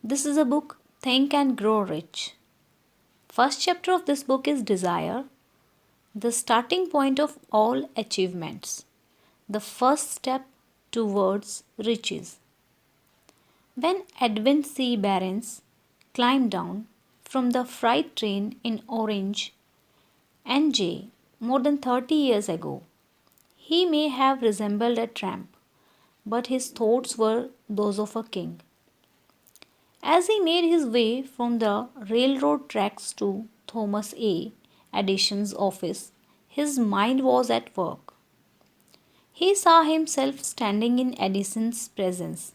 This is a book, Think and Grow Rich. First chapter of this book is Desire, the starting point of all achievements, the first step towards riches. When Edwin C. Barnes climbed down from the freight train in Orange, NJ, more than 30 years ago, he may have resembled a tramp, but his thoughts were those of a king. As he made his way from the railroad tracks to Thomas A. Edison's office, his mind was at work. He saw himself standing in Edison's presence.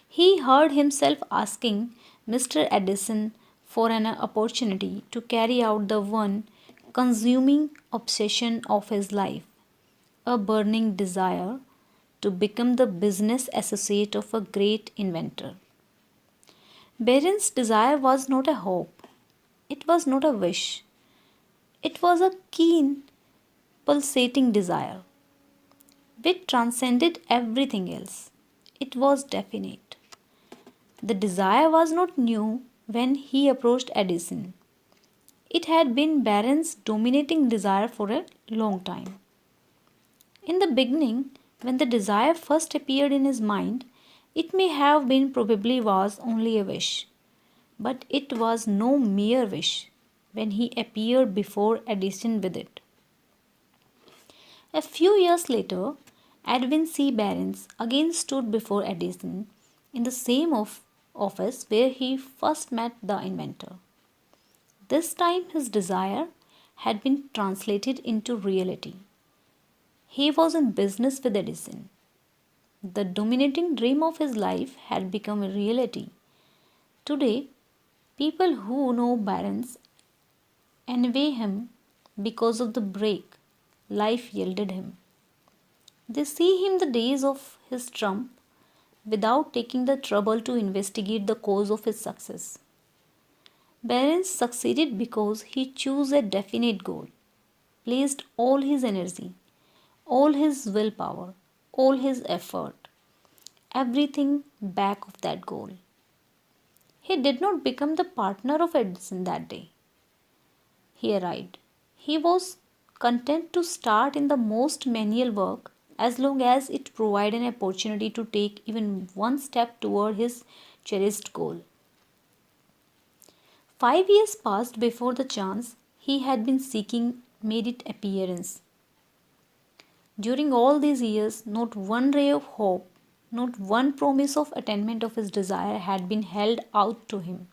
He heard himself asking Mr. Edison for an opportunity to carry out the one consuming obsession of his life, a burning desire to become the business associate of a great inventor. Barron's desire was not a hope, it was not a wish, it was a keen, pulsating desire which transcended everything else. It was definite. The desire was not new when he approached Edison. It had been Barron's dominating desire for a long time. In the beginning, when the desire first appeared in his mind, it may have been probably was only a wish, but it was no mere wish when he appeared before Edison with it. A few years later, Edwin C. Barnes again stood before Edison in the same office where he first met the inventor. This time his desire had been translated into reality. He was in business with Edison. The dominating dream of his life had become a reality. Today, people who know Barnes envy him because of the break life yielded him. They see him the days of his trump without taking the trouble to investigate the cause of his success. Barnes succeeded because he chose a definite goal, placed all his energy, all his willpower, all his effort, everything back of that goal. He did not become the partner of Edison that day. He arrived. He was content to start in the most menial work as long as it provided an opportunity to take even one step toward his cherished goal. 5 years passed before the chance he had been seeking made its appearance. During all these years, not one ray of hope, not one promise of attainment of his desire had been held out to him.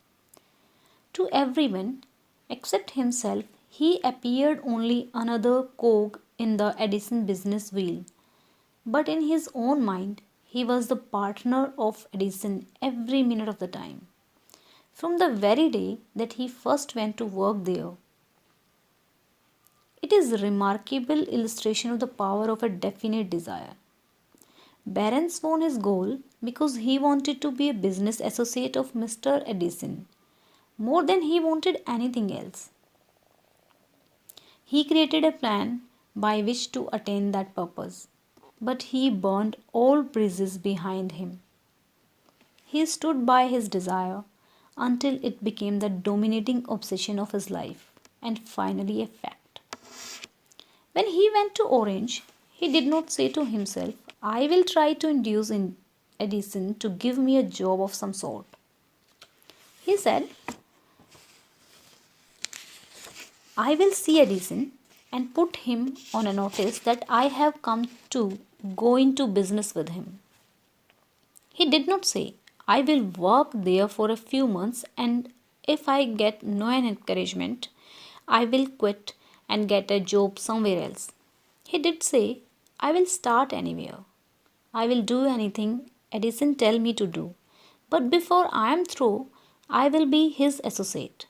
To everyone except himself, he appeared only another cog in the Edison business wheel. But in his own mind, he was the partner of Edison every minute of the time. From the very day that he first went to work there, it is a remarkable illustration of the power of a definite desire. Barnes won his goal because he wanted to be a business associate of Mr. Edison more than he wanted anything else. He created a plan by which to attain that purpose, but he burned all bridges behind him. He stood by his desire until it became the dominating obsession of his life and finally a fact. When he went to Orange, he did not say to himself, I will try to induce Edison to give me a job of some sort. He said, I will see Edison and put him on a notice that I have come to go into business with him. He did not say, I will work there for a few months and if I get no encouragement, I will quit and get a job somewhere else. He did say, I will start anywhere. I will do anything Edison tell me to do. But before I am through, I will be his associate.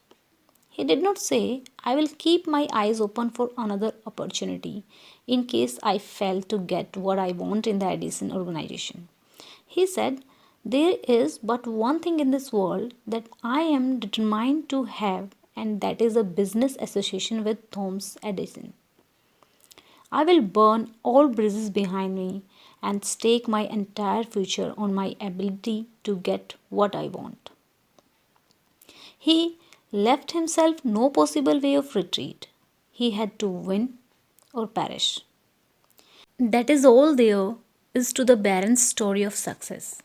He did not say, I will keep my eyes open for another opportunity in case I fail to get what I want in the Edison organization. He said, there is but one thing in this world that I am determined to have, and that is a business association with Thomas Edison. I will burn all bridges behind me and stake my entire future on my ability to get what I want. He left himself no possible way of retreat. He had to win or perish. That is all there is to the Baron's story of success.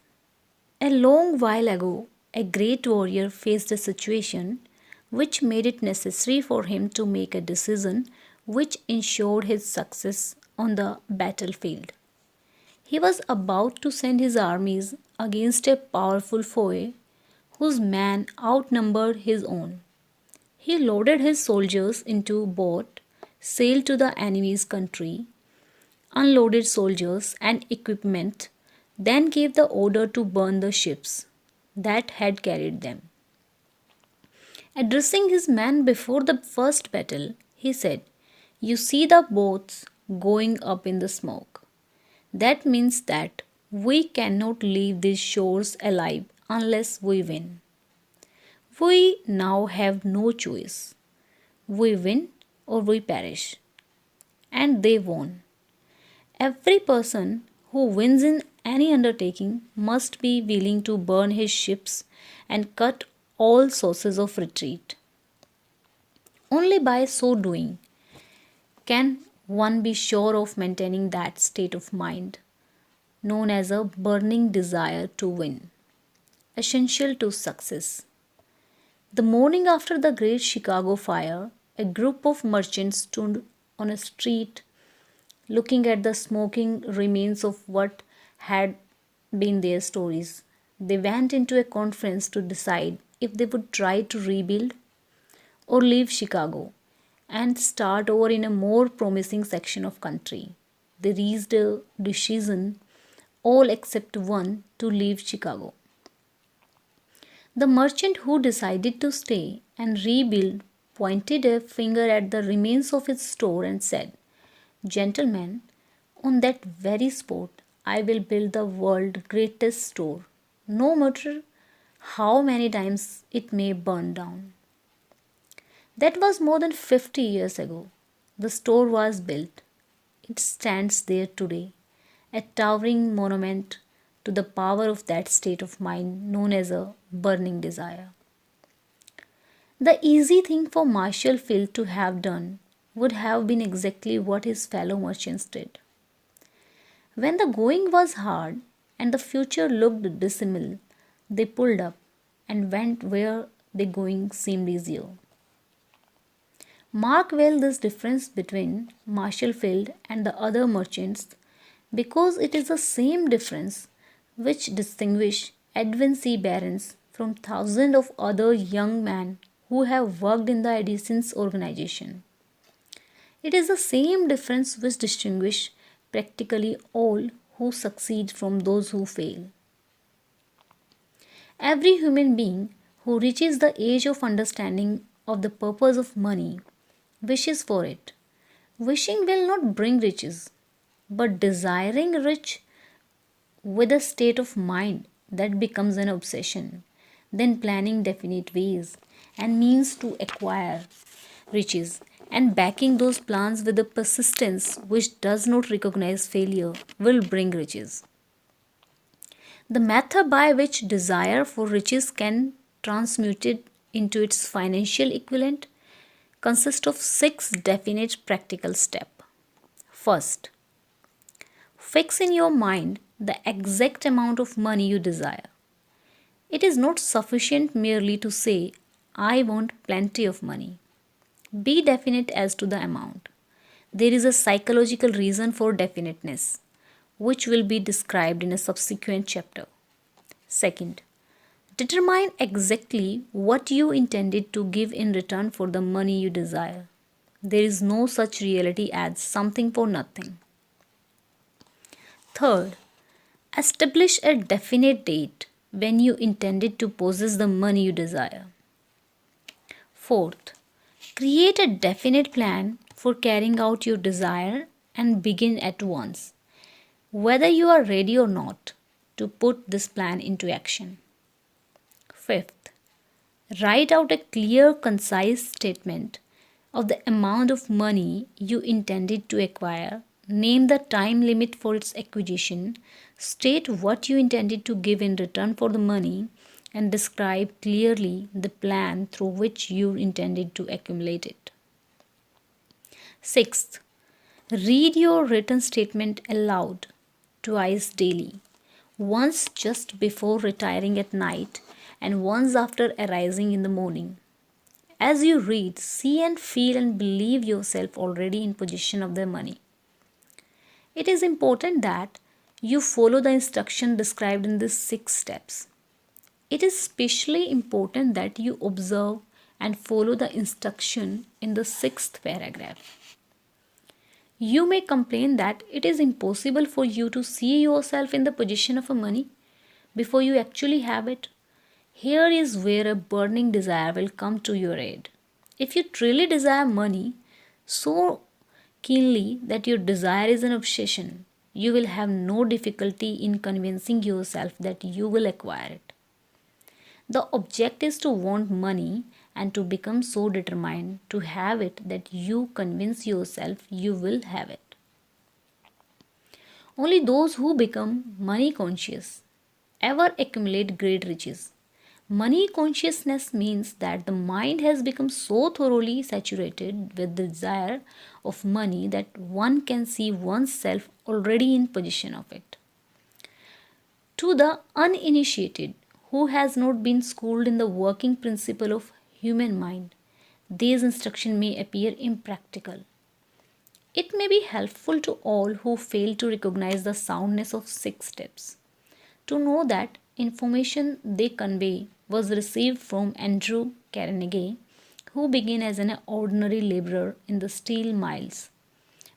A long while ago, a great warrior faced a situation which made it necessary for him to make a decision which ensured his success on the battlefield. He was about to send his armies against a powerful foe whose men outnumbered his own. He loaded his soldiers into a boat, sailed to the enemy's country, unloaded soldiers and equipment, then gave the order to burn the ships that had carried them. Addressing his men before the first battle, he said, "You see the boats going up in the smoke. That means that we cannot leave these shores alive unless we win. We now have no choice. We win or we perish." And they won. Every person who wins in any undertaking must be willing to burn his ships and cut all sources of retreat. Only by so doing can one be sure of maintaining that state of mind known as a burning desire to win, essential to success. The morning after the Great Chicago Fire, a group of merchants stood on a street looking at the smoking remains of what had been their stories. They went into a conference to decide if they would try to rebuild or leave Chicago and start over in a more promising section of country. They reached a decision, all except one, to leave Chicago. The merchant who decided to stay and rebuild pointed a finger at the remains of his store and said, "Gentlemen, on that very spot I will build the world's greatest store, no matter how many times it may burn down." That was more than 50 years ago. The store was built. It stands there today, a towering monument to the power of that state of mind known as a burning desire. The easy thing for Marshall Field to have done would have been exactly what his fellow merchants did. When the going was hard and the future looked dismal, they pulled up and went where the going seemed easier. Mark well this difference between Marshall Field and the other merchants because it is the same difference which distinguishes Edwin C. Barons from thousands of other young men who have worked in the Edison's organization. It is the same difference which distinguishes practically all who succeed from those who fail. Every human being who reaches the age of understanding of the purpose of money wishes for it. Wishing will not bring riches, but desiring rich with a state of mind that becomes an obsession, then planning definite ways and means to acquire riches and backing those plans with a persistence which does not recognize failure will bring riches. The method by which desire for riches can transmute it into its financial equivalent consists of 6 definite practical steps. First, fix in your mind the exact amount of money you desire. It is not sufficient merely to say, "I want plenty of money." Be definite as to the amount. There is a psychological reason for definiteness, which will be described in a subsequent chapter. Second, determine exactly what you intended to give in return for the money you desire. There is no such reality as something for nothing. Third, establish a definite date when you intended to possess the money you desire. Fourth, create a definite plan for carrying out your desire and begin at once, whether you are ready or not, to put this plan into action. Fifth, write out a clear, concise statement of the amount of money you intended to acquire, Name the time limit for its acquisition, state what you intended to give in return for the money, and describe clearly the plan through which you intended to accumulate it. Sixth, read your written statement aloud twice daily, once just before retiring at night and once after arising in the morning. As you read, see and feel and believe yourself already in possession of the money. It is important that you follow the instruction described in these 6 steps. It is especially important that you observe and follow the instruction in the 6th paragraph. You may complain that it is impossible for you to see yourself in the possession of a money before you actually have it. Here is where a burning desire will come to your aid. If you truly desire money so keenly that your desire is an obsession, you will have no difficulty in convincing yourself that you will acquire it. The object is to want money and to become so determined to have it that you convince yourself you will have it. Only those who become money conscious ever accumulate great riches. Money consciousness means that the mind has become so thoroughly saturated with the desire of money that one can see oneself already in possession of it. To the uninitiated, who has not been schooled in the working principle of human mind, these instructions may appear impractical. It may be helpful to all who fail to recognize the soundness of 6 steps to know that information they convey was received from Andrew Carnegie, who began as an ordinary laborer in the steel mills,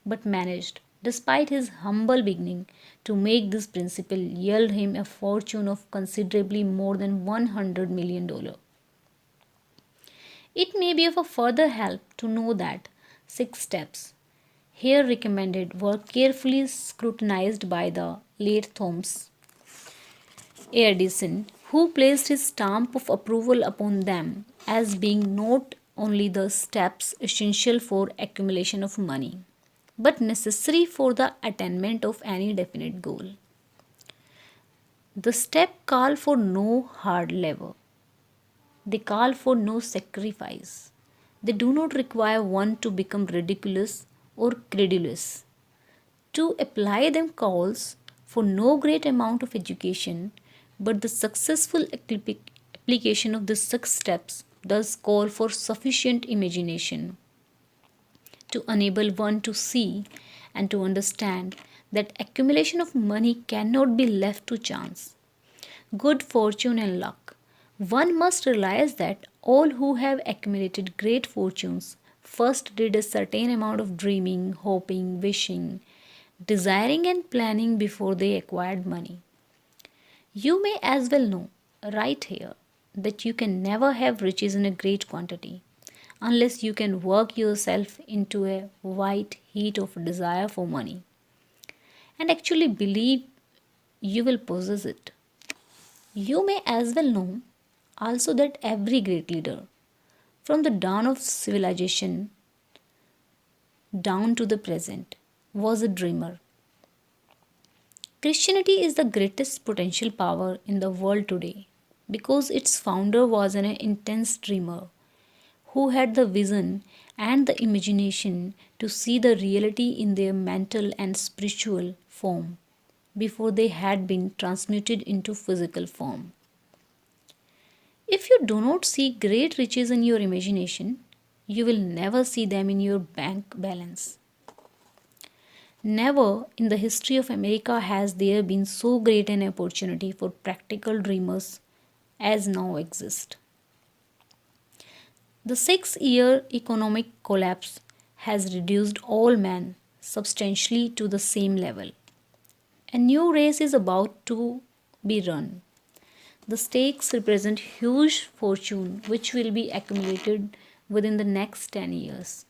but managed, despite his humble beginning, to make this principle yield him a fortune of considerably more than $100 million. It may be of a further help to know that 6 steps here recommended were carefully scrutinized by the late Thomas Edison, who placed his stamp of approval upon them as being not only the steps essential for accumulation of money, but necessary for the attainment of any definite goal. The step call for no hard labor. They call for no sacrifice. They do not require one to become ridiculous or credulous. To apply them calls for no great amount of education, but the successful application of the 6 steps does call for sufficient imagination to enable one to see and to understand that accumulation of money cannot be left to chance, good fortune, and luck. One must realize that all who have accumulated great fortunes first did a certain amount of dreaming, hoping, wishing, desiring, and planning before they acquired money. You may as well know right here that you can never have riches in a great quantity unless you can work yourself into a white heat of desire for money and actually believe you will possess it. You may as well know also that every great leader, from the dawn of civilization down to the present, was a dreamer. Christianity is the greatest potential power in the world today because its founder was an intense dreamer who had the vision and the imagination to see the reality in their mental and spiritual form before they had been transmuted into physical form. If you do not see great riches in your imagination, you will never see them in your bank balance. Never in the history of America has there been so great an opportunity for practical dreamers as now exists. The 6 year economic collapse has reduced all men substantially to the same level. A new race is about to be run. The stakes represent huge fortune which will be accumulated within the next 10 years.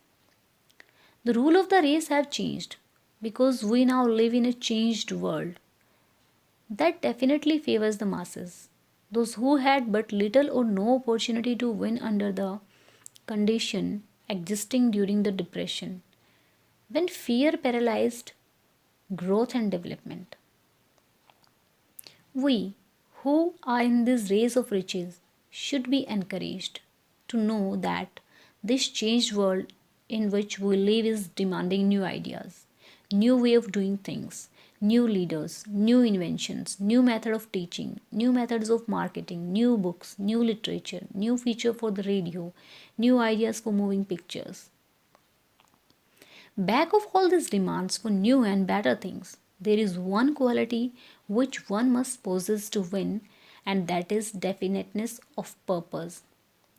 The rule of the race have changed because we now live in a changed world. That definitely favors the masses, those who had but little or no opportunity to win under the condition existing during the depression, when fear paralyzed growth, and development. We, who are in this race of riches, should be encouraged to know that this changed world in which we live is demanding new ideas, new way of doing things, new leaders, new inventions, new method of teaching, new methods of marketing, new books, new literature, new feature for the radio, new ideas for moving pictures. Back of all these demands for new and better things, there is one quality which one must possess to win, and that is definiteness of purpose.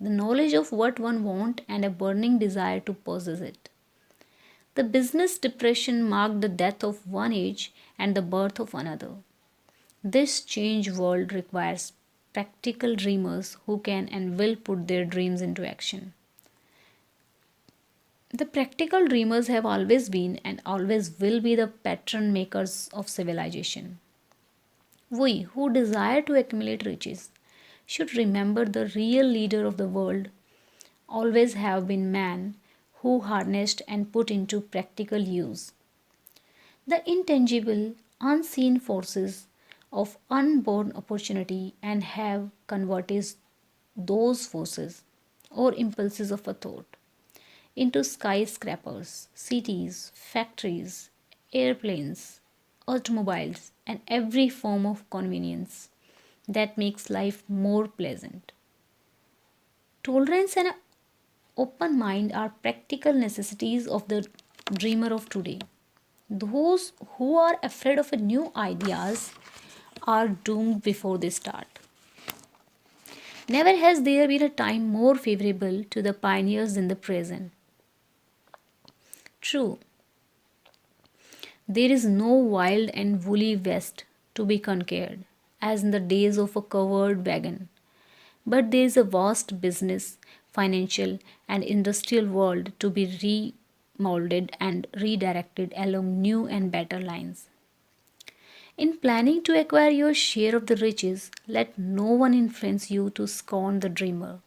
The knowledge of what one wants and a burning desire to possess it. The business depression marked the death of one age and the birth of another. This changed world requires practical dreamers who can and will put their dreams into action. The practical dreamers have always been and always will be the pattern makers of civilization. We who desire to accumulate riches should remember the real leader of the world always have been man who harnessed and put into practical use the intangible, unseen forces of unborn opportunity and have converted those forces or impulses of a thought into skyscrapers, cities, factories, airplanes, automobiles, and every form of convenience that makes life more pleasant. Tolerance and an open mind are practical necessities of the dreamer of today. Those who are afraid of new ideas are doomed before they start. Never has there been a time more favorable to the pioneers than the present. True, there is no wild and woolly west to be conquered, as in the days of a covered wagon. But there is a vast business, financial, and industrial world to be remolded and redirected along new and better lines. In planning to acquire your share of the riches, let no one influence you to scorn the dreamer.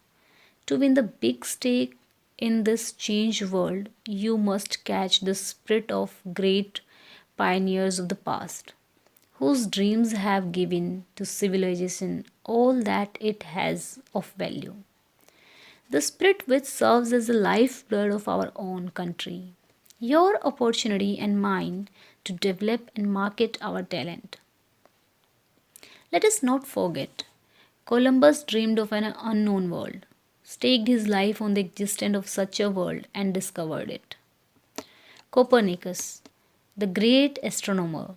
To win the big stake in this changed world, you must catch the spirit of great pioneers of the past, whose dreams have given to civilization all that it has of value. The spirit which serves as the lifeblood of our own country. Your opportunity and mine to develop and market our talent. Let us not forget, Columbus dreamed of an unknown world, staked his life on the existence of such a world, and discovered it. Copernicus, the great astronomer,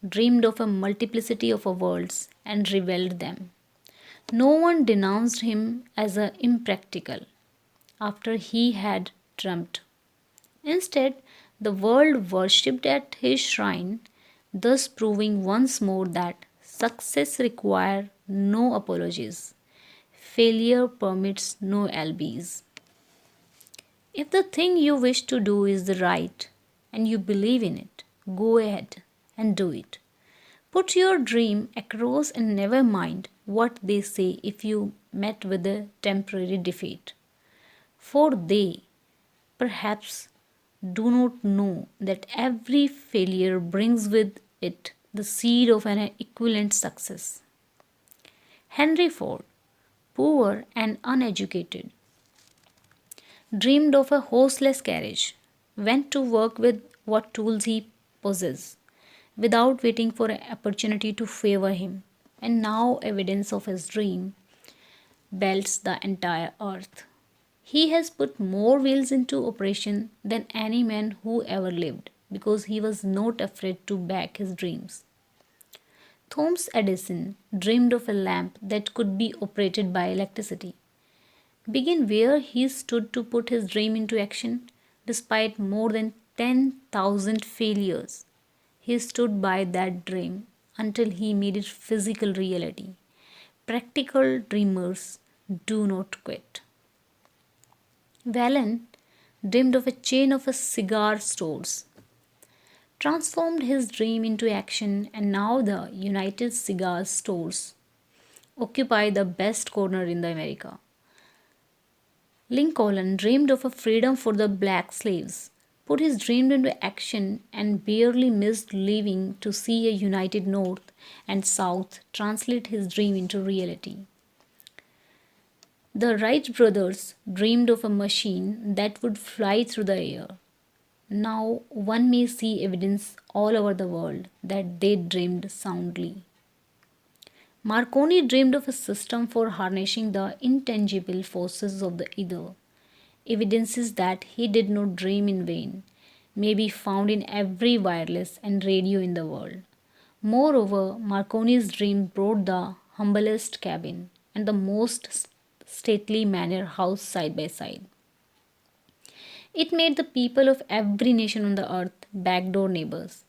dreamed of a multiplicity of worlds and revealed them. No one denounced him as impractical after he had dreamt. Instead, the world worshipped at his shrine, thus proving once more that success requires no apologies. Failure permits no alibis. If the thing you wish to do is the right and you believe in it, go ahead and do it. Put your dream across and never mind what they say if you met with a temporary defeat. For they, perhaps, do not know that every failure brings with it the seed of an equivalent success. Henry Ford, poor and uneducated, dreamed of a horseless carriage, went to work with what tools he possessed, without waiting for an opportunity to favor him, and now evidence of his dream belts the entire earth. He has put more wheels into operation than any man who ever lived because he was not afraid to back his dreams. Thomas Edison dreamed of a lamp that could be operated by electricity. Begin where he stood to put his dream into action despite more than 10,000 failures. He stood by that dream until he made it physical reality. Practical dreamers do not quit. Valen dreamed of a chain of cigar stores, transformed his dream into action, and now the United Cigar Stores occupy the best corner in the America. Lincoln dreamed of a freedom for the black slaves, put his dream into action, and barely missed leaving to see a united North and South translate his dream into reality. The Wright brothers dreamed of a machine that would fly through the air. Now one may see evidence all over the world that they dreamed soundly. Marconi dreamed of a system for harnessing the intangible forces of the ether. Evidences that he did not dream in vain may be found in every wireless and radio in the world. Moreover, Marconi's dream brought the humblest cabin and the most stately manor house side by side. It made the people of every nation on the earth backdoor neighbors.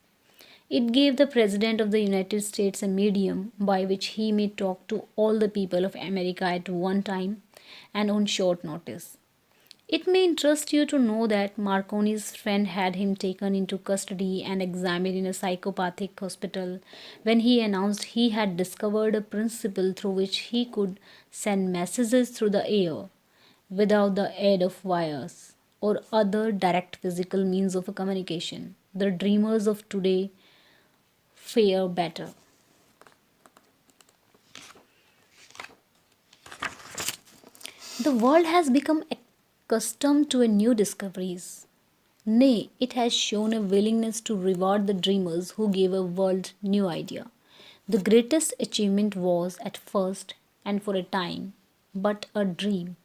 It gave the President of the United States a medium by which he may talk to all the people of America at one time and on short notice. It may interest you to know that Marconi's friend had him taken into custody and examined in a psychopathic hospital when he announced he had discovered a principle through which he could send messages through the air without the aid of wires or other direct physical means of communication. The dreamers of today fare better. The world has become accustomed to a new discoveries. Nay, it has shown a willingness to reward the dreamers who gave a world new idea. The greatest achievement was at first and for a time but a dream.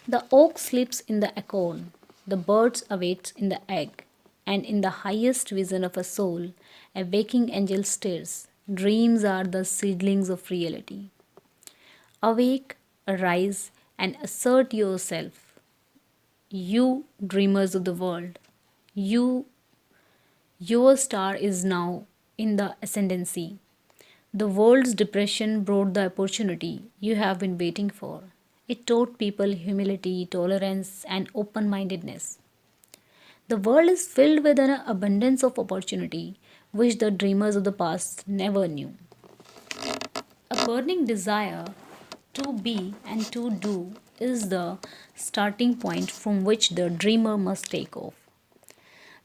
The oak sleeps in the acorn, the bird awaits in the egg, and in the highest vision of a soul, a waking angel stirs. Dreams are the seedlings of reality. Awake, arise, and assert yourself. You dreamers of the world, you your star is now in the ascendancy. The world's depression brought the opportunity you have been waiting for. It taught people humility, tolerance, and open mindedness. The world is filled with an abundance of opportunity which the dreamers of the past never knew. A burning desire to be and to do is the starting point from which the dreamer must take off.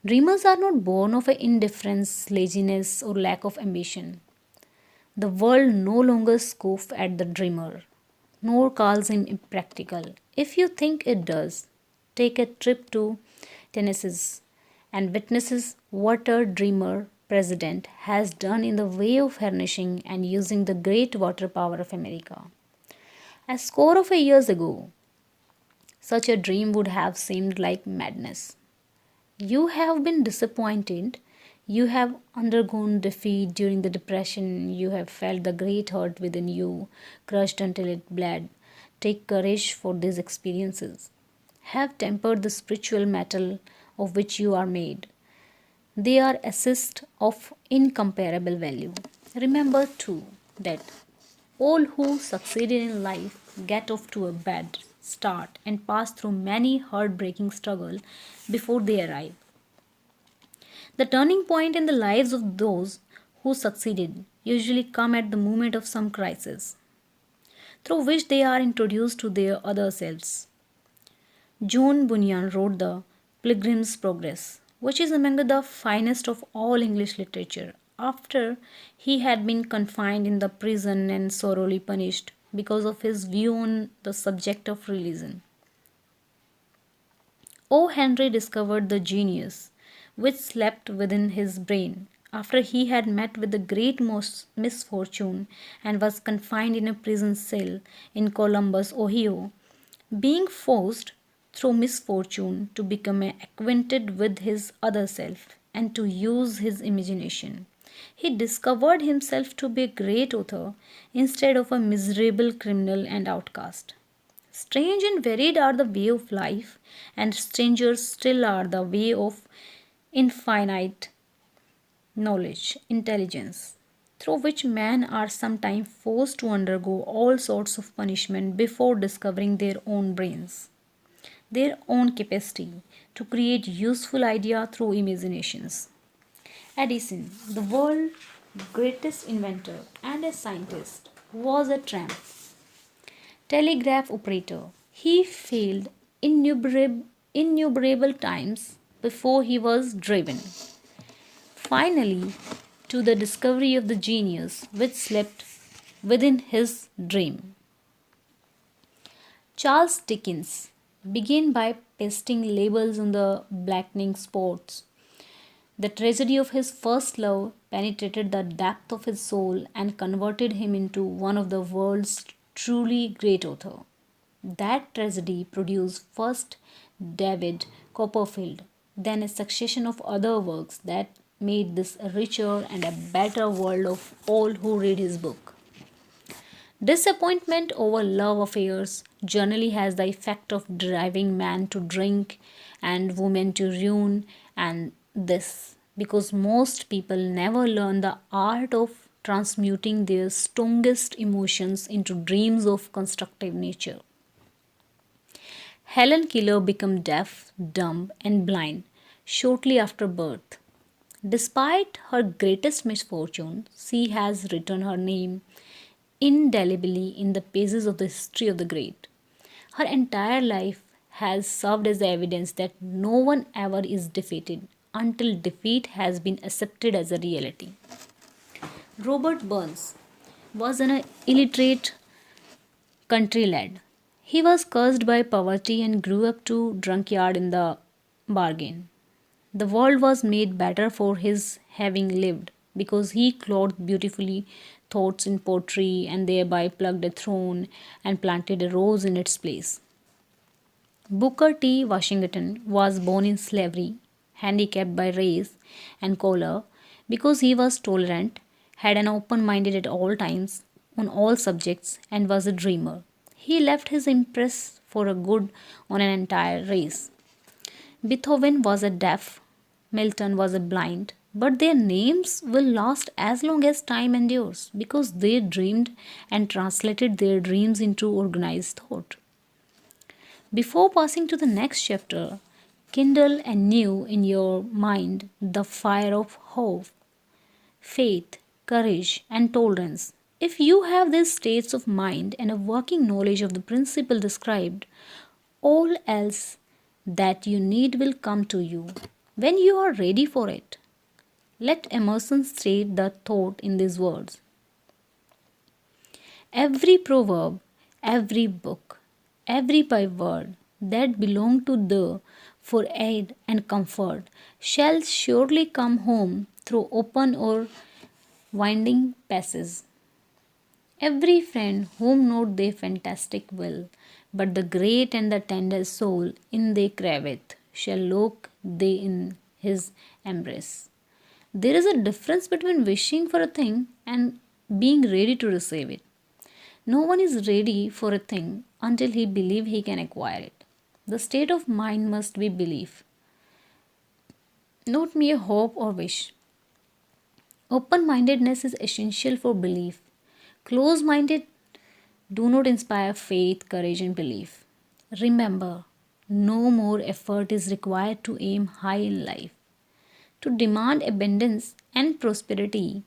Dreamers are not born of indifference, laziness, or lack of ambition. The world no longer scoffs at the dreamer, nor calls him impractical. If you think it does, take a trip to Tennessee and witnesses what a dreamer president has done in the way of harnessing and using the great water power of America. A score of years ago, such a dream would have seemed like madness. You have been disappointed. You have undergone defeat during the depression. You have felt the great hurt within you, crushed until it bled. Take courage for these experiences. Have tempered the spiritual metal of which you are made. They are assets of incomparable value. Remember too that all who succeed in life get off to a bad start and pass through many heartbreaking struggles before they arrive. The turning point in the lives of those who succeeded usually come at the moment of some crisis, through which they are introduced to their other selves. John Bunyan wrote The Pilgrim's Progress, which is among the finest of all English literature, after he had been confined in the prison and sorely punished because of his view on the subject of religion. O. Henry discovered the genius which slept within his brain after he had met with the great misfortune and was confined in a prison cell in Columbus, Ohio, being forced through misfortune to become acquainted with his other self and to use his imagination. He discovered himself to be a great author instead of a miserable criminal and outcast. Strange and varied are the way of life, and stranger still are the way of infinite knowledge, intelligence, through which men are sometimes forced to undergo all sorts of punishment before discovering their own brains, their own capacity to create useful idea through imaginations. Edison, the world's greatest inventor and a scientist, was a tramp telegraph operator. He failed innumerable times before he was driven. Finally, to the discovery of the genius which slept within his dream. Charles Dickens began by pasting labels on the blackening spots. The tragedy of his first love penetrated the depth of his soul and converted him into one of the world's truly great authors. That tragedy produced first David Copperfield, then a succession of other works that made this a richer and a better world of all who read his book. Disappointment over love affairs generally has the effect of driving man to drink and women to ruin, and this because most people never learn the art of transmuting their strongest emotions into dreams of constructive nature. Helen Keller became deaf, dumb, and blind shortly after birth. Despite her greatest misfortune, she has written her name indelibly in the pages of the history of the great. Her entire life has served as evidence that no one ever is defeated until defeat has been accepted as a reality. Robert Burns was an illiterate country lad. He was cursed by poverty and grew up to drunkard in the bargain. The world was made better for his having lived, because he clothed beautifully thoughts in poetry and thereby plucked a throne and planted a rose in its place. Booker T. Washington was born in slavery, handicapped by race and color, because he was tolerant, had an open minded at all times, on all subjects, and was a dreamer. He left his impress for a good on an entire race. Beethoven was a deaf, Milton was a blind, but their names will last as long as time endures because they dreamed and translated their dreams into organized thought. Before passing to the next chapter, kindle anew in your mind the fire of hope, faith, courage, and tolerance. If you have these states of mind and a working knowledge of the principle described, all else that you need will come to you when you are ready for it. Let Emerson state the thought in these words: every proverb, every book, every byword that belong to the for aid and comfort shall surely come home through open or winding passes. Every friend whom not they fantastic will, but the great and the tender soul in they craveth, shall look they in his embrace. There is a difference between wishing for a thing and being ready to receive it. No one is ready for a thing until he believes he can acquire it. The state of mind must be belief, not mere hope or wish. Open mindedness is essential for belief. Close minded do not inspire faith, courage, and belief. Remember, no more effort is required to aim high in life, to demand abundance and prosperity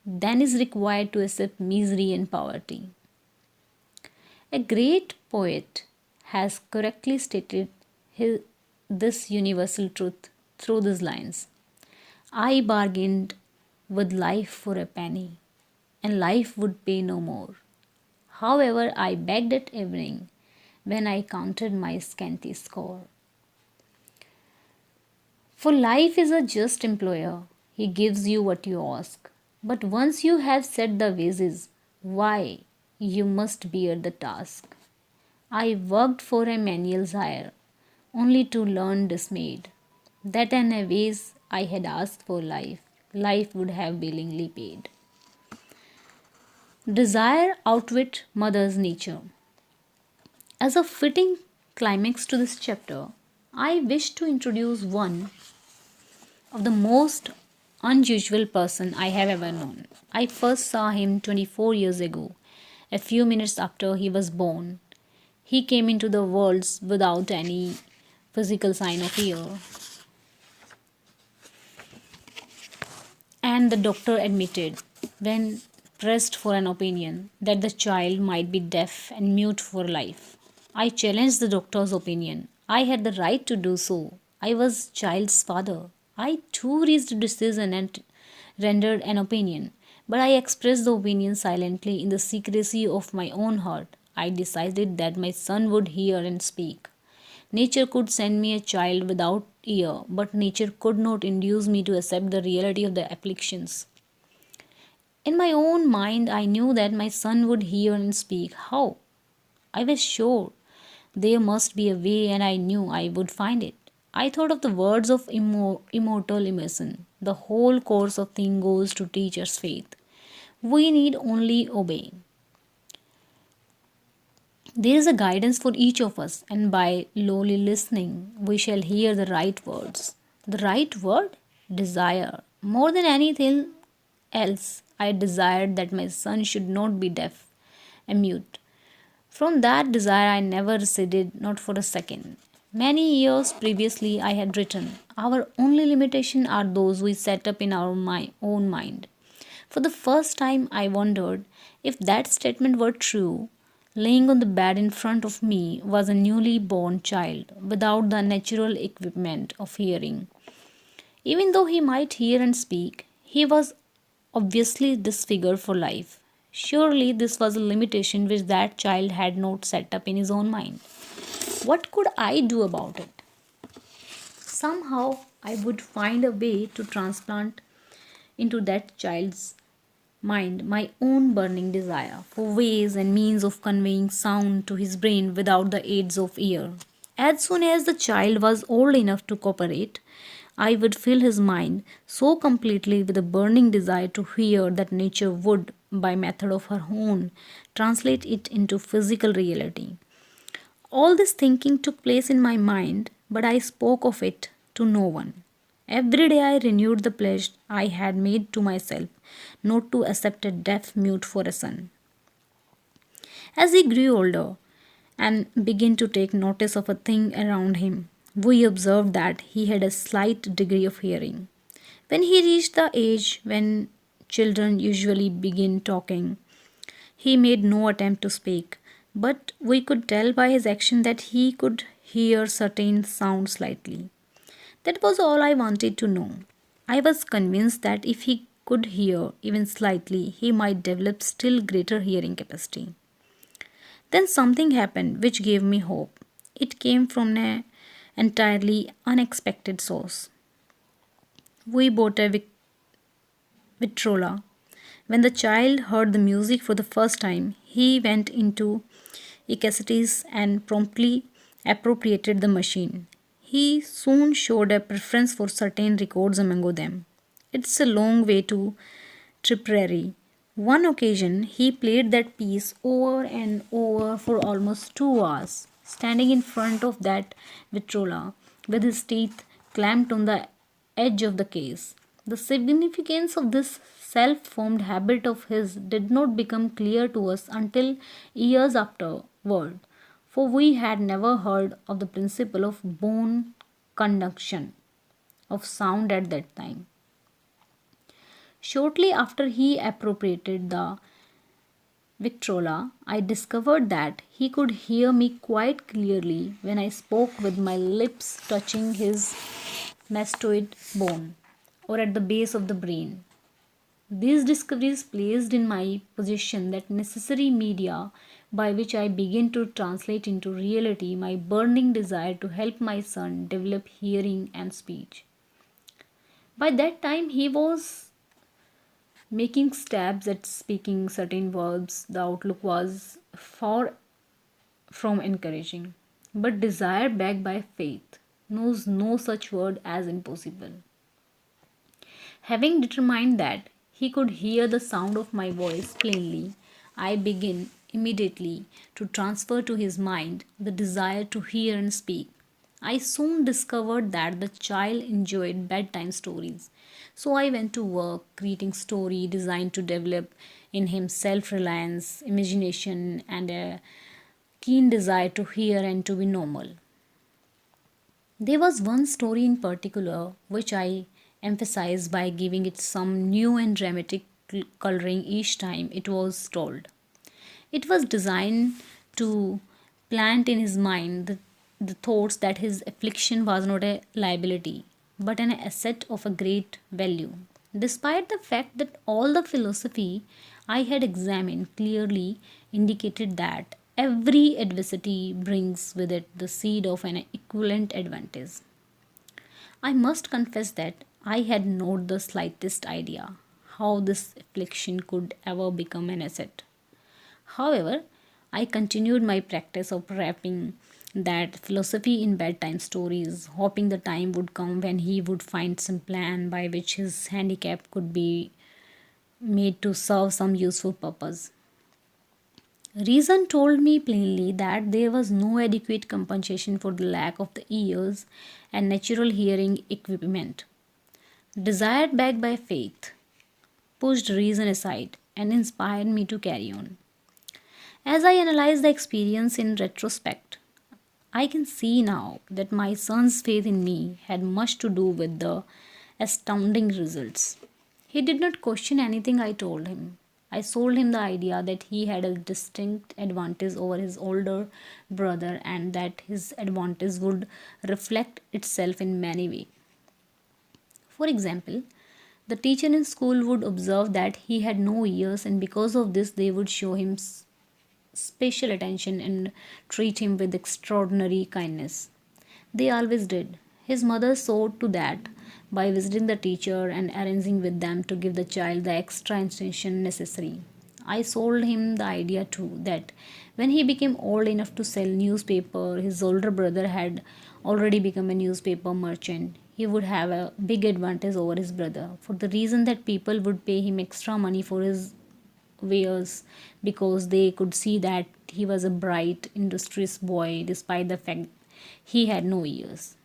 than is required to accept misery and poverty. A great poet has correctly stated this universal truth through these lines: I bargained with life for a penny, and life would pay no more. However, I begged at evening when I counted my scanty score. For life is a just employer, he gives you what you ask. But once you have set the wages, why, you must bear the task. I worked for a manual's hire, only to learn dismayed that an ways I had asked for life, life would have willingly paid. Desire outwit mother's nature. As a fitting climax to this chapter, I wish to introduce one of the most unusual person I have ever known. I first saw him 24 years ago, a few minutes after he was born. He came into the world without any physical sign of fear, and the doctor admitted, when pressed for an opinion, that the child might be deaf and mute for life. I challenged the doctor's opinion. I had the right to do so. I was child's father. I too reached a decision and rendered an opinion, but I expressed the opinion silently in the secrecy of my own heart. I decided that my son would hear and speak. Nature could send me a child without ear, but nature could not induce me to accept the reality of the afflictions. In my own mind, I knew that my son would hear and speak. How? I was sure there must be a way, and I knew I would find it. I thought of the words of immortal Emerson. The whole course of thing goes to teach us faith. We need only obey. There is a guidance for each of us, and by lowly listening, we shall hear the right words. The right word? Desire. More than anything else, I desired that my son should not be deaf and mute. From that desire, I never receded, not for a second. Many years previously, I had written, "Our only limitation are those we set up in our own mind." For the first time, I wondered if that statement were true. Laying on the bed in front of me was a newly born child without the natural equipment of hearing. Even though he might hear and speak, he was obviously disfigured for life. Surely this was a limitation which that child had not set up in his own mind. What could I do about it? Somehow I would find a way to transplant into that child's mind my own burning desire for ways and means of conveying sound to his brain without the aids of ear. As soon as the child was old enough to cooperate, I would fill his mind so completely with a burning desire to hear that nature would, by method of her own, translate it into physical reality. All this thinking took place in my mind, but I spoke of it to no one. Every day I renewed the pledge I had made to myself not to accept a deaf mute for a son. As he grew older and began to take notice of a thing around him, we observed that he had a slight degree of hearing. When he reached the age when children usually begin talking, he made no attempt to speak, but we could tell by his action that he could hear certain sounds slightly. That was all I wanted to know. I was convinced that if he could hear even slightly, he might develop still greater hearing capacity. Then something happened which gave me hope. It came from an entirely unexpected source. We bought a Victrola. When the child heard the music for the first time, he went into ecstasies and promptly appropriated the machine. He soon showed a preference for certain records among them. It's a long way to Tipperary. One occasion, he played that piece over and over for almost 2 hours, standing in front of that Victrola with his teeth clamped on the edge of the case. The significance of this self formed habit of his did not become clear to us until years afterward, for we had never heard of the principle of bone conduction of sound at that time. Shortly after he appropriated the Victrola, I discovered that he could hear me quite clearly when I spoke with my lips touching his mastoid bone or at the base of the brain. These discoveries placed in my possession that necessary media by which I begin to translate into reality my burning desire to help my son develop hearing and speech. By that time, he was making stabs at speaking certain verbs. The outlook was far from encouraging. But desire backed by faith knows no such word as impossible. Having determined that he could hear the sound of my voice plainly, I began immediately to transfer to his mind the desire to hear and speak. I soon discovered that the child enjoyed bedtime stories. So I went to work creating story designed to develop in him self-reliance, imagination and a keen desire to hear and to be normal. There was one story in particular which I emphasized by giving it some new and dramatic coloring each time it was told. It was designed to plant in his mind the the thoughts that his affliction was not a liability, but an asset of a great value. Despite the fact that all the philosophy I had examined clearly indicated that every adversity brings with it the seed of an equivalent advantage, I must confess that I had not the slightest idea how this affliction could ever become an asset. However, I continued my practice of wrapping that philosophy in bedtime stories, hoping the time would come when he would find some plan by which his handicap could be made to serve some useful purpose. Reason told me plainly that there was no adequate compensation for the lack of the ears and natural hearing equipment. Desire backed by faith pushed reason aside and inspired me to carry on. As I analyze the experience in retrospect, I can see now that my son's faith in me had much to do with the astounding results. He did not question anything I told him. I sold him the idea that he had a distinct advantage over his older brother and that his advantage would reflect itself in many ways. For example, the teacher in school would observe that he had no ears, and because of this, they would show him special attention and treat him with extraordinary kindness. They always did. His mother saw to that by visiting the teacher and arranging with them to give the child the extra attention necessary. I sold him the idea too that when he became old enough to sell newspaper, his older brother had already become a newspaper merchant. He would have a big advantage over his brother for the reason that people would pay him extra money for his wares because they could see that he was a bright, industrious boy despite the fact he had no ears.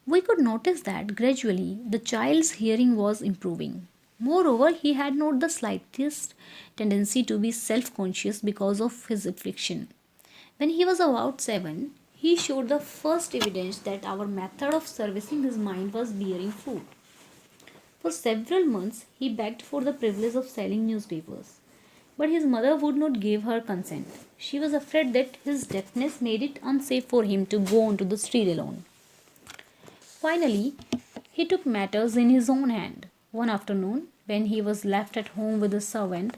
We could notice that gradually the child's hearing was improving. Moreover, he had not the slightest tendency to be self conscious because of his affliction. When he was about 7, he showed the first evidence that our method of servicing his mind was bearing fruit. For several months, he begged for the privilege of selling newspapers. But his mother would not give her consent. She was afraid that his deafness made it unsafe for him to go onto the street alone. Finally, he took matters in his own hand. One afternoon, when he was left at home with a servant,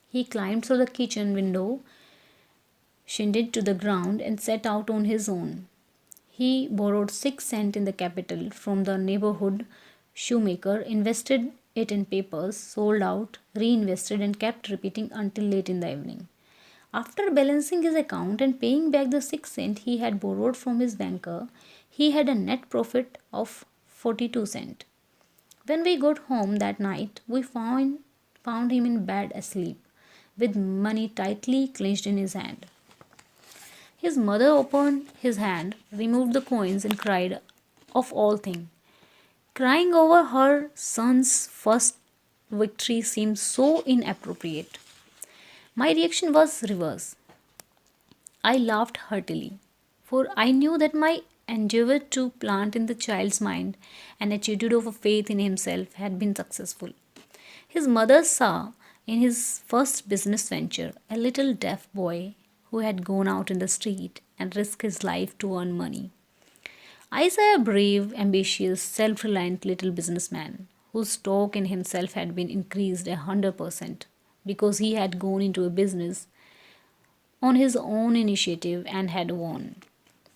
he climbed through the kitchen window, shined to the ground, and set out on his own. He borrowed 6 cents in the capital from the neighborhood shoemaker, invested it in papers, sold out, reinvested, and kept repeating until late in the evening. After balancing his account and paying back the 6 cents he had borrowed from his banker, he had a net profit of 42 cents. When we got home that night, we found him in bed asleep, with money tightly clenched in his hand. His mother opened his hand, removed the coins, and cried, of all things. Crying over her son's first victory seemed so inappropriate. My reaction was reverse. I laughed heartily, for I knew that my endeavor to plant in the child's mind an attitude of faith in himself had been successful. His mother saw in his first business venture a little deaf boy who had gone out in the street and risked his life to earn money. I saw a brave, ambitious, self reliant little businessman whose stock in himself had been increased 100% because he had gone into a business on his own initiative and had won.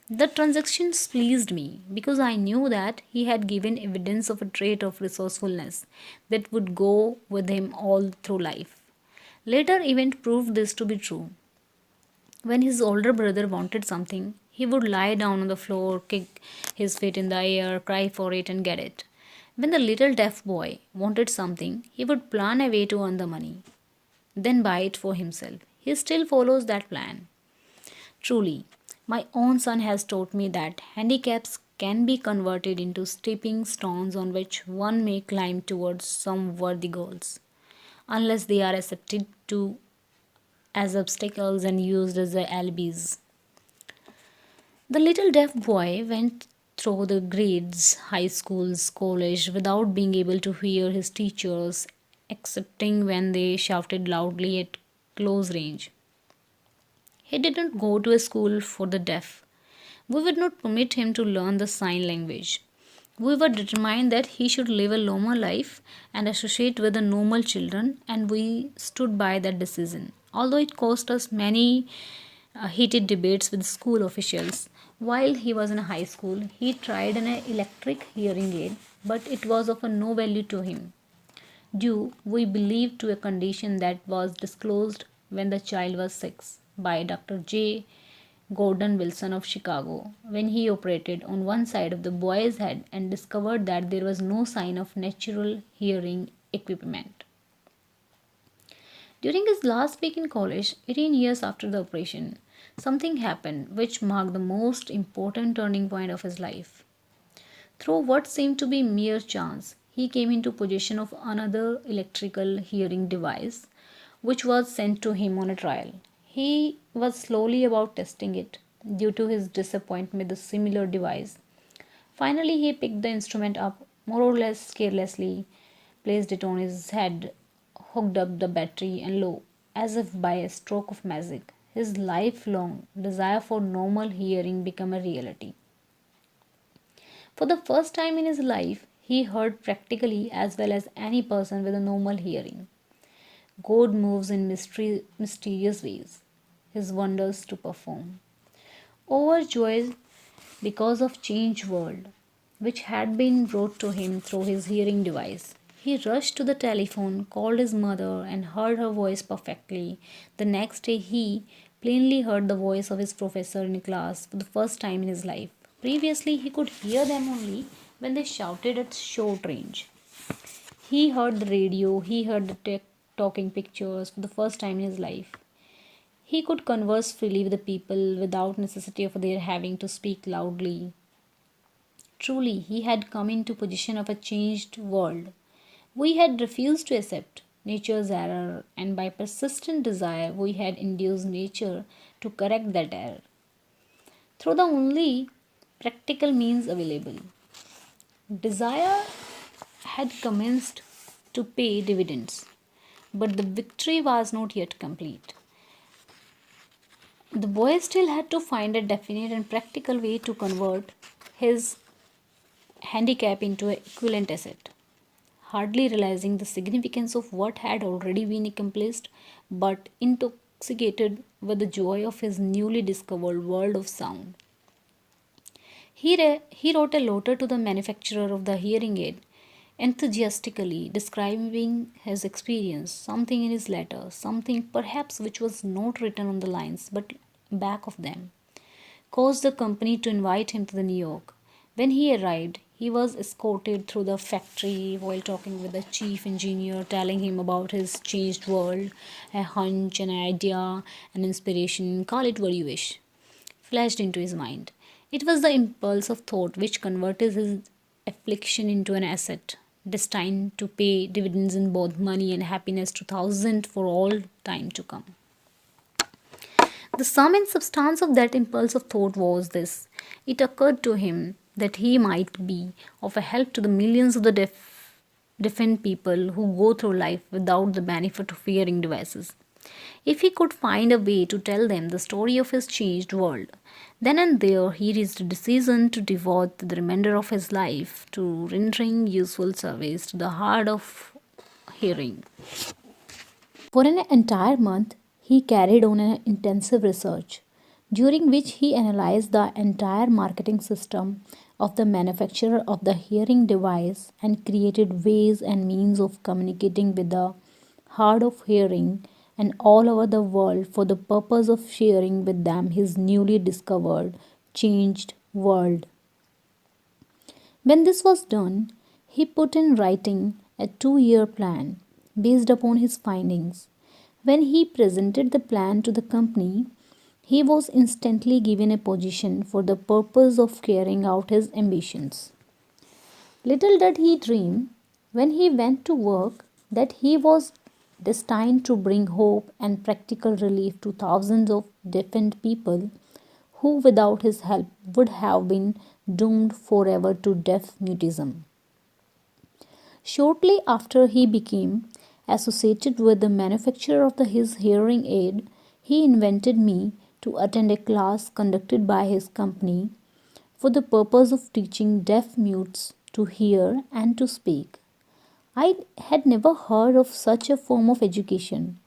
The transactions pleased me because I knew that he had given evidence of a trait of resourcefulness that would go with him all through life. Later event proved this to be true. When his older brother wanted something, he would lie down on the floor, kick his feet in the air, cry for it, and get it. When the little deaf boy wanted something, he would plan a way to earn the money, then buy it for himself. He still follows that plan. Truly, my own son has taught me that handicaps can be converted into stepping stones on which one may climb towards some worthy goals, unless they are accepted to as obstacles and used as alibis. The little deaf boy went through the grades, high schools, college without being able to hear his teachers, excepting when they shouted loudly at close range. He didn't go to a school for the deaf. We would not permit him to learn the sign language. We were determined that he should live a normal life and associate with the normal children, and we stood by that decision. Although it cost us many heated debates with school officials. While he was in high school, he tried an electric hearing aid, but it was of no value to him, due, we believe, to a condition that was disclosed when the child was 6 by Dr. J. Gordon Wilson of Chicago when he operated on one side of the boy's head and discovered that there was no sign of natural hearing equipment. During his last week in college, 18 years after the operation, something happened which marked the most important turning point of his life. Through what seemed to be mere chance, he came into possession of another electrical hearing device, which was sent to him on a trial. He was slowly about testing it due to his disappointment with the similar device. Finally, he picked the instrument up more or less carelessly, placed it on his head, hooked up the battery, and lo, as if by a stroke of magic, his lifelong desire for normal hearing became a reality. For the first time in his life, he heard practically as well as any person with a normal hearing. God moves in mysterious ways, his wonders to perform. Overjoyed because of changed world, which had been brought to him through his hearing device, he rushed to the telephone, called his mother, and heard her voice perfectly. The next day, he plainly heard the voice of his professor in class for the first time in his life. Previously, he could hear them only when they shouted at short range. He heard the radio, he heard the talking pictures for the first time in his life. He could converse freely with the people without necessity of their having to speak loudly. Truly, he had come into possession of a changed world. We had refused to accept nature's error, and by persistent desire, we had induced nature to correct that error through the only practical means available. Desire had commenced to pay dividends, but the victory was not yet complete. The boy still had to find a definite and practical way to convert his handicap into an equivalent asset, hardly realizing the significance of what had already been accomplished, but intoxicated with the joy of his newly discovered world of sound. He wrote a letter to the manufacturer of the hearing aid, enthusiastically describing his experience. Something in his letter, something perhaps which was not written on the lines but back of them, caused the company to invite him to the New York. When he arrived, he was escorted through the factory while talking with the chief engineer, telling him about his changed world, a hunch, an idea, an inspiration, call it what you wish, flashed into his mind. It was the impulse of thought which converted his affliction into an asset, destined to pay dividends in both money and happiness to thousands for all time to come. The sum and substance of that impulse of thought was this: it occurred to him that he might be of a help to the millions of the deafened people who go through life without the benefit of hearing devices. If he could find a way to tell them the story of his changed world, then and there he reached a decision to devote the remainder of his life to rendering useful service to the hard of hearing. For an entire month, he carried on an intensive research, during which he analyzed the entire marketing system of the manufacturer of the hearing device and created ways and means of communicating with the hard of hearing and all over the world for the purpose of sharing with them his newly discovered, changed world. When this was done, he put in writing a 2 year plan based upon his findings. When he presented the plan to the company, he was instantly given a position for the purpose of carrying out his ambitions. Little did he dream, when he went to work, that he was destined to bring hope and practical relief to thousands of deafened people who, without his help, would have been doomed forever to deaf mutism. Shortly after he became associated with the manufacture of his hearing aid, he invited me to attend a class conducted by his company for the purpose of teaching deaf mutes to hear and to speak. I had never heard of such a form of education.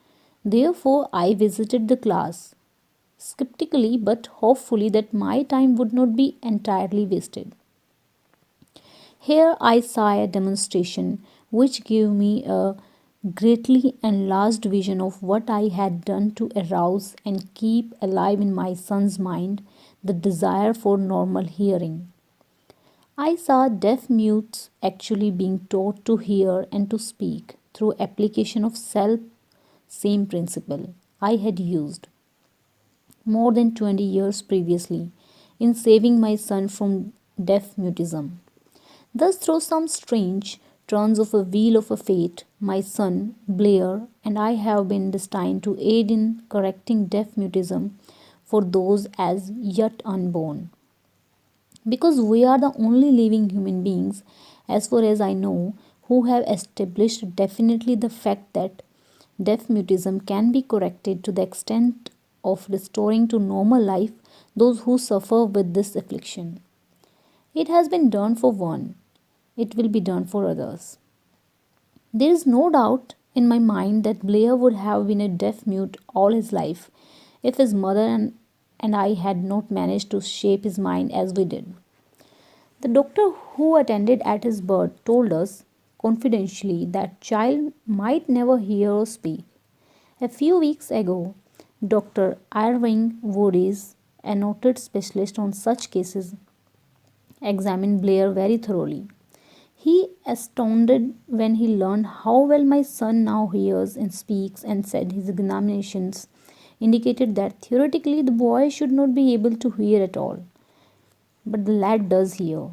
Therefore, I visited the class, skeptically but hopefully that my time would not be entirely wasted. Here I saw a demonstration which gave me a greatly enlarged vision of what I had done to arouse and keep alive in my son's mind the desire for normal hearing. I saw deaf mutes actually being taught to hear and to speak through application of self same principle I had used more than 20 years previously in saving my son from deaf mutism. Thus, through some strange turns of a wheel of a fate, my son, Blair, and I have been destined to aid in correcting deaf mutism for those as yet unborn. Because we are the only living human beings, as far as I know, who have established definitely the fact that deaf mutism can be corrected to the extent of restoring to normal life those who suffer with this affliction. It has been done for one, it will be done for others. There is no doubt in my mind that Blair would have been a deaf mute all his life if his mother and I had not managed to shape his mind as we did. The doctor who attended at his birth told us confidentially that child might never hear or speak. A few weeks ago, Dr. Irving Voorhees, a noted specialist on such cases, examined Blair very thoroughly. He astounded when he learned how well my son now hears and speaks and said his examinations indicated that theoretically the boy should not be able to hear at all. But the lad does hear.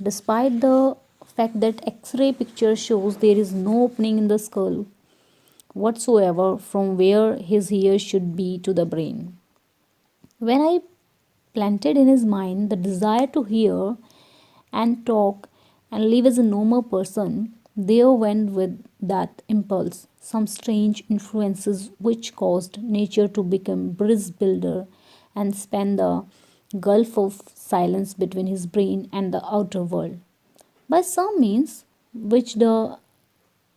Despite the fact that X-ray picture shows there is no opening in the skull whatsoever from where his ears should be to the brain. When I planted in his mind the desire to hear and talk and live as a normal person, there went with that impulse some strange influences which caused nature to become bridge builder and span the gulf of silence between his brain and the outer world. By some means which the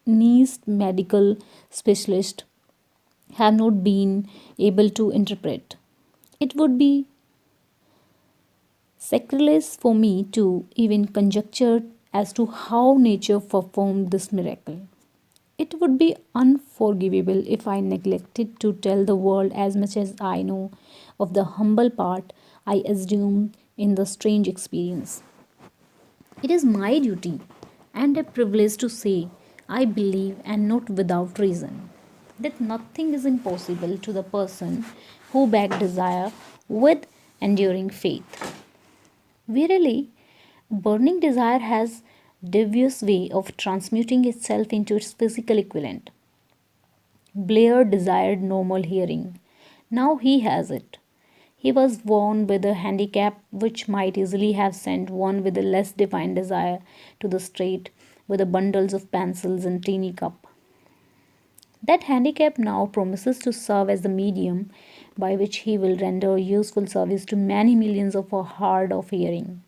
nearest medical specialists have not been able to interpret. It would be sacrilege for me to even conjecture as to how nature performed this miracle. It would be unforgivable if I neglected to tell the world as much as I know of the humble part I assume in the strange experience. It is my duty and a privilege to say, I believe, and not without reason, that nothing is impossible to the person who back desire with enduring faith. Verily, burning desire has devious way of transmuting itself into its physical equivalent. Blair desired normal hearing. Now he has it. He was born with a handicap which might easily have sent one with a less defined desire to the street with the bundles of pencils and teeny cup. That handicap now promises to serve as the medium by which he will render useful service to many millions of hard of hearing.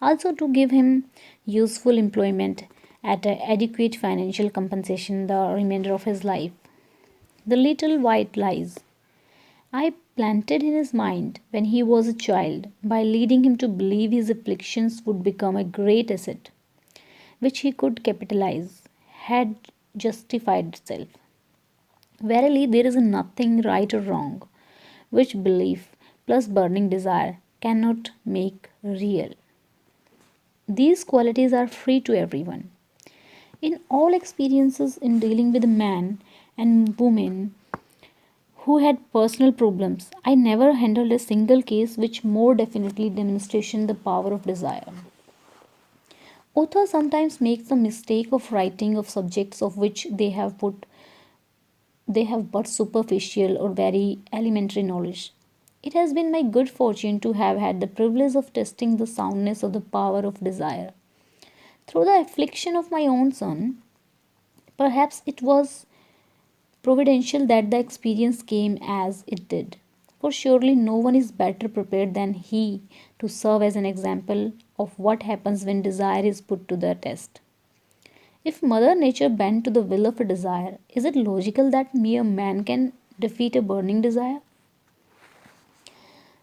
Also to give him useful employment at adequate financial compensation the remainder of his life. The little white lies I planted in his mind when he was a child by leading him to believe his afflictions would become a great asset which he could capitalize had justified itself. Verily, there is nothing right or wrong which belief plus burning desire cannot make real. These qualities are free to everyone. In all experiences in dealing with man and woman who had personal problems, I never handled a single case which more definitely demonstrated the power of desire. Authors sometimes make the mistake of writing of subjects of which they have but superficial or very elementary knowledge. It has been my good fortune to have had the privilege of testing the soundness of the power of desire. Through the affliction of my own son, perhaps it was providential that the experience came as it did. For surely no one is better prepared than he to serve as an example of what happens when desire is put to the test. If Mother Nature bent to the will of a desire, is it logical that mere man can defeat a burning desire?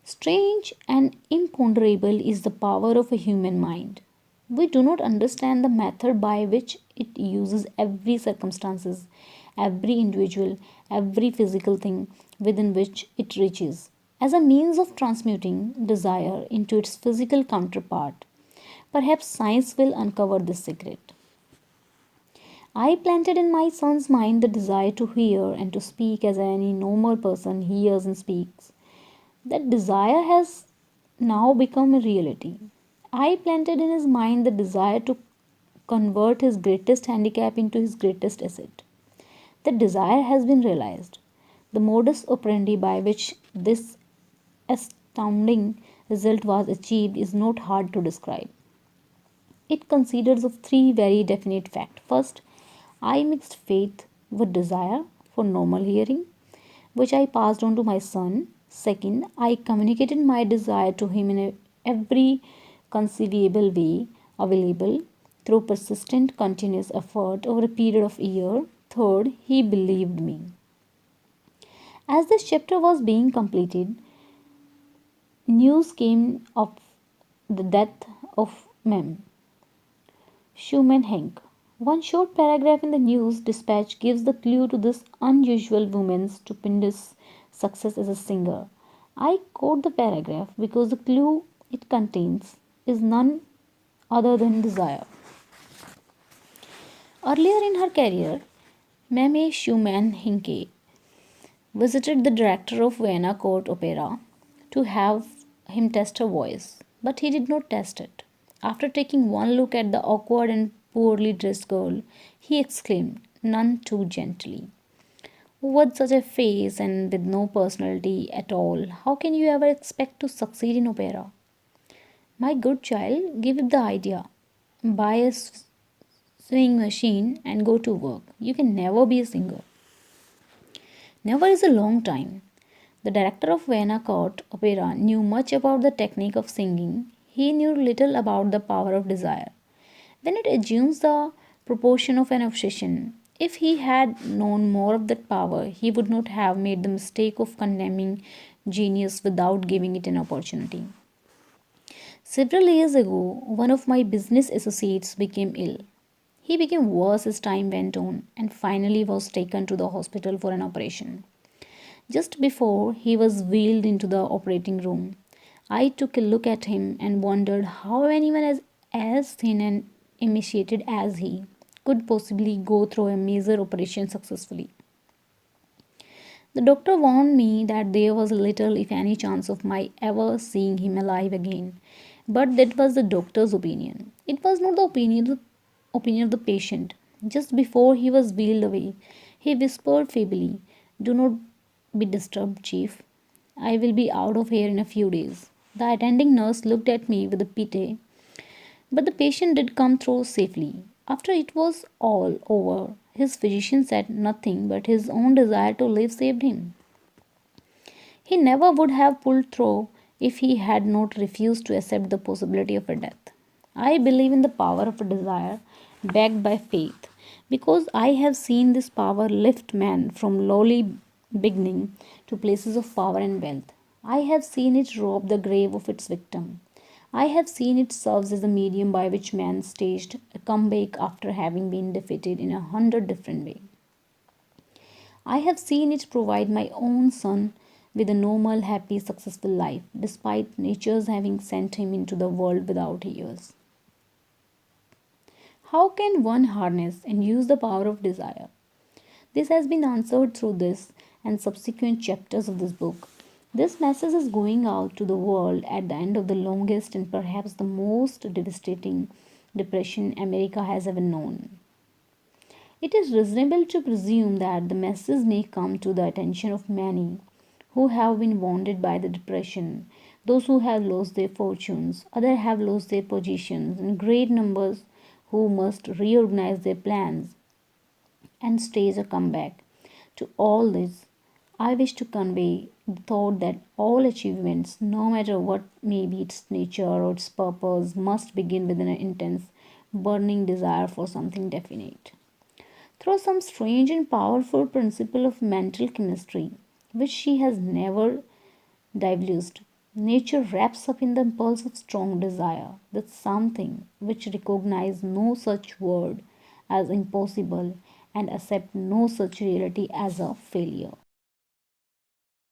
Strange and imponderable is the power of a human mind. We do not understand the method by which it uses every circumstances, every individual, every physical thing within which it reaches, as a means of transmuting desire into its physical counterpart. Perhaps science will uncover this secret. I planted in my son's mind the desire to hear and to speak as any normal person hears and speaks. That desire has now become a reality. I planted in his mind the desire to convert his greatest handicap into his greatest asset. The desire has been realized. The modus operandi by which this astounding result was achieved is not hard to describe. It considers of three very definite facts. First, I mixed faith with desire for normal hearing, which I passed on to my son. Second, I communicated my desire to him in every conceivable way available through persistent, continuous effort over a period of a year. Third, he believed me. As this chapter was being completed, news came of the death of Mem. Schumann Henk. One short paragraph in the news dispatch gives the clue to this unusual woman's stupendous success as a singer. I quote the paragraph because the clue it contains is none other than desire. Earlier in her career, Mame Schumann Hinke visited the director of Vienna Court Opera to have him test her voice, but he did not test it. After taking one look at the awkward and poorly dressed girl, he exclaimed, none too gently, with such a face and with no personality at all, how can you ever expect to succeed in opera? My good child, give up the idea. Buy a sewing machine and go to work. You can never be a singer. Never is a long time. The director of Vienna Court Opera knew much about the technique of singing. He knew little about the power of desire. When it assumes the proportion of an obsession, if he had known more of that power, he would not have made the mistake of condemning genius without giving it an opportunity. Several years ago, one of my business associates became ill. He became worse as time went on and finally was taken to the hospital for an operation. Just before he was wheeled into the operating room, I took a look at him and wondered how anyone as thin and emaciated as he could possibly go through a major operation successfully. The doctor warned me that there was little, if any, chance of my ever seeing him alive again. But that was the doctor's opinion. It was not the opinion of the patient. Just before he was wheeled away, he whispered feebly, do not be disturbed, Chief. I will be out of here in a few days. The attending nurse looked at me with a pity, but the patient did come through safely. After it was all over, his physician said nothing but his own desire to live saved him. He never would have pulled through if he had not refused to accept the possibility of a death. I believe in the power of a desire backed by faith because I have seen this power lift man from lowly beginning to places of power and wealth. I have seen it rob the grave of its victim. I have seen it serves as a medium by which man staged a comeback after having been defeated in 100 different ways. I have seen it provide my own son with a normal, happy, successful life, despite nature's having sent him into the world without ears. How can one harness and use the power of desire? This has been answered through this and subsequent chapters of this book. This message is going out to the world at the end of the longest and perhaps the most devastating depression America has ever known. It is reasonable to presume that the message may come to the attention of many who have been wounded by the depression, those who have lost their fortunes, others have lost their positions, and great numbers who must reorganize their plans and stage a comeback. To all this, I wish to convey the thought that all achievements, no matter what may be its nature or its purpose, must begin with an intense, burning desire for something definite. Through some strange and powerful principle of mental chemistry, which she has never divulged, nature wraps up in the impulse of strong desire, with something which recognizes no such word as impossible and accept no such reality as a failure.